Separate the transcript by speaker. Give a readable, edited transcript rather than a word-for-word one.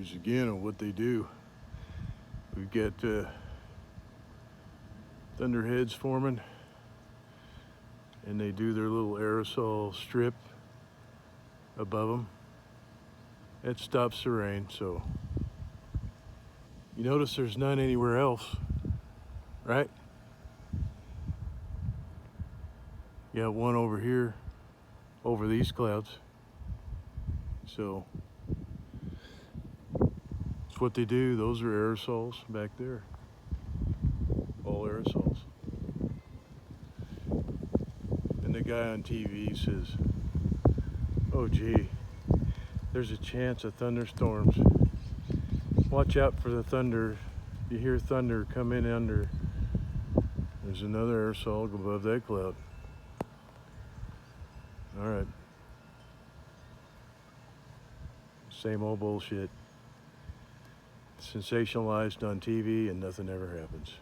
Speaker 1: Again on what they do. We've got thunderheads forming, and they do their little aerosol strip above them. That stops the rain, so you notice there's none anywhere else, right? You got one over here over these clouds, so that's what they do. Those are aerosols back there, all aerosols. And the guy on TV says, oh gee, there's a chance of thunderstorms. Watch out for the thunder. You hear thunder come in under. There's another aerosol above that cloud. All right. Same old bullshit. Sensationalized on TV and nothing ever happens.